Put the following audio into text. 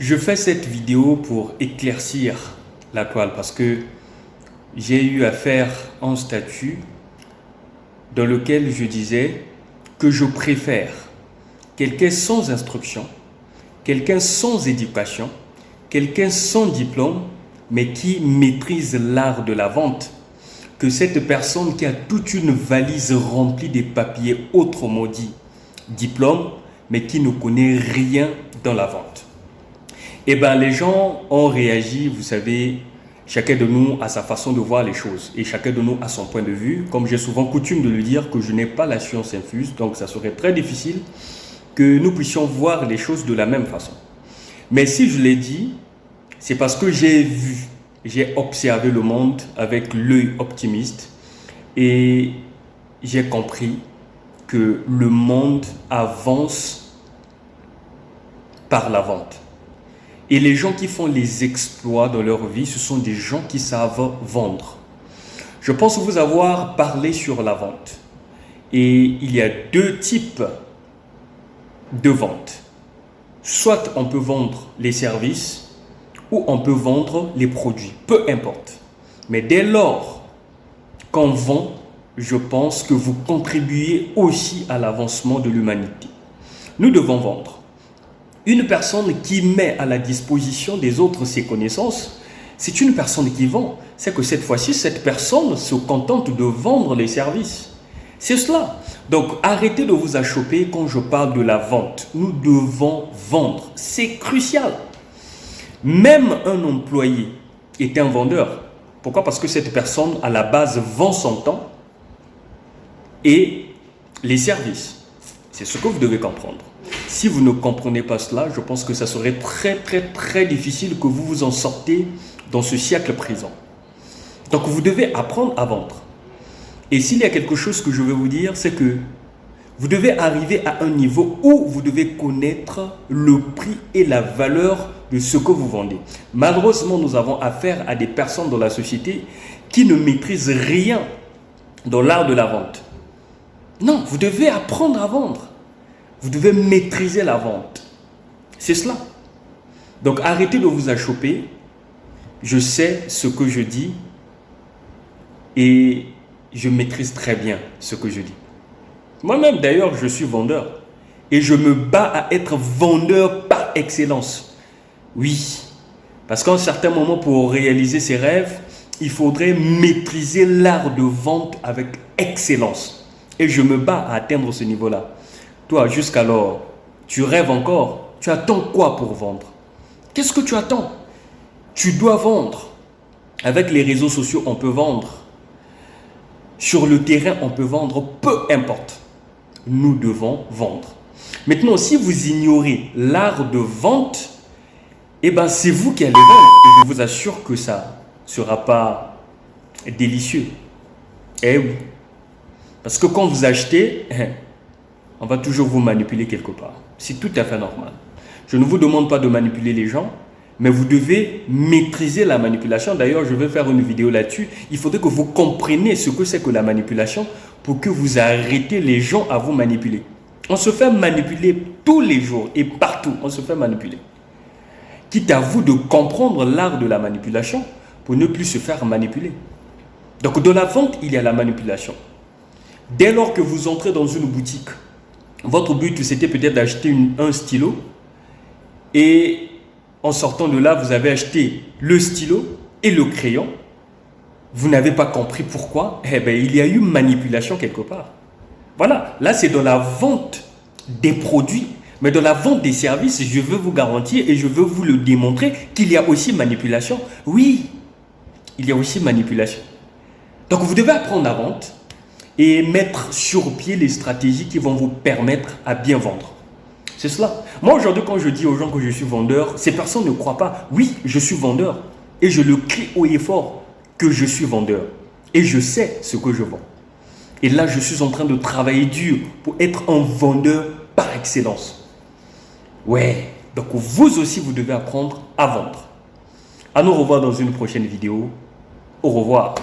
Je fais cette vidéo pour éclaircir la toile parce que j'ai eu à faire un statut dans lequel je disais que je préfère quelqu'un sans instruction, quelqu'un sans éducation, quelqu'un sans diplôme, mais qui maîtrise l'art de la vente, que cette personne qui a toute une valise remplie de papiers, autrement dit diplôme, mais qui ne connaît rien dans la vente. Eh bien, les gens ont réagi, vous savez, chacun de nous a sa façon de voir les choses et chacun de nous a son point de vue. Comme j'ai souvent coutume de le dire, que je n'ai pas la science infuse, donc ça serait très difficile que nous puissions voir les choses de la même façon. Mais si je l'ai dit, c'est parce que j'ai vu, j'ai observé le monde avec l'œil optimiste et j'ai compris que le monde avance par la vente. Et les gens qui font les exploits dans leur vie, ce sont des gens qui savent vendre. Je pense vous avoir parlé sur la vente. Et il y a deux types de vente. Soit on peut vendre les services ou on peut vendre les produits. Peu importe. Mais dès lors qu'on vend, je pense que vous contribuez aussi à l'avancement de l'humanité. Nous devons vendre. Une personne qui met à la disposition des autres ses connaissances, c'est une personne qui vend. C'est que cette fois-ci, cette personne se contente de vendre les services. C'est cela. Donc, arrêtez de vous achoper quand je parle de la vente. Nous devons vendre. C'est crucial. Même un employé est un vendeur. Pourquoi? Parce que cette personne, à la base, vend son temps et les services. C'est ce que vous devez comprendre. Si vous ne comprenez pas cela, je pense que ça serait très difficile que vous vous en sortez dans ce siècle présent. Donc vous devez apprendre à vendre. Et s'il y a quelque chose que je veux vous dire, c'est que vous devez arriver à un niveau où vous devez connaître le prix et la valeur de ce que vous vendez. Malheureusement, nous avons affaire à des personnes dans la société qui ne maîtrisent rien dans l'art de la vente. Non, vous devez apprendre à vendre. Vous devez maîtriser la vente. C'est cela. Donc arrêtez de vous achoper. Je sais ce que je dis et je maîtrise très bien ce que je dis. Moi-même d'ailleurs, je suis vendeur et je me bats à être vendeur par excellence. Oui, parce qu'à un certain moment, pour réaliser ses rêves, il faudrait maîtriser l'art de vente avec excellence. Et je me bats à atteindre ce niveau-là. Toi, jusqu'alors, tu rêves encore. Tu attends quoi pour vendre? Qu'est-ce que tu attends? Tu dois vendre. Avec les réseaux sociaux, on peut vendre. Sur le terrain, on peut vendre. Peu importe. Nous devons vendre. Maintenant, si vous ignorez l'art de vente, eh ben, c'est vous qui allez vendre. Et je vous assure que ça ne sera pas délicieux. Eh oui. Parce que quand vous achetez, on va toujours vous manipuler quelque part. C'est tout à fait normal. Je ne vous demande pas de manipuler les gens, mais vous devez maîtriser la manipulation. D'ailleurs, je vais faire une vidéo là-dessus. Il faudrait que vous compreniez ce que c'est que la manipulation pour que vous arrêtez les gens à vous manipuler. On se fait manipuler tous les jours et partout. On se fait manipuler. Quitte à vous de comprendre l'art de la manipulation pour ne plus se faire manipuler. Donc, dans la vente, il y a la manipulation. Dès lors que vous entrez dans une boutique, votre but, c'était peut-être d'acheter un stylo et en sortant de là, vous avez acheté le stylo et le crayon. Vous n'avez pas compris pourquoi. Eh bien, il y a eu manipulation quelque part. Voilà, là, c'est dans la vente des produits. Mais dans la vente des services, je veux vous garantir et je veux vous le démontrer qu'il y a aussi manipulation. Oui, il y a aussi manipulation. Donc, vous devez apprendre à vendre et mettre sur pied les stratégies qui vont vous permettre à bien vendre. C'est cela. Moi, aujourd'hui, quand je dis aux gens que je suis vendeur, ces personnes ne croient pas. Oui, je suis vendeur. Et je le crie haut et fort que je suis vendeur. Et je sais ce que je vends. Et là, je suis en train de travailler dur pour être un vendeur par excellence. Ouais. Donc, vous aussi, vous devez apprendre à vendre. À nous revoir dans une prochaine vidéo. Au revoir.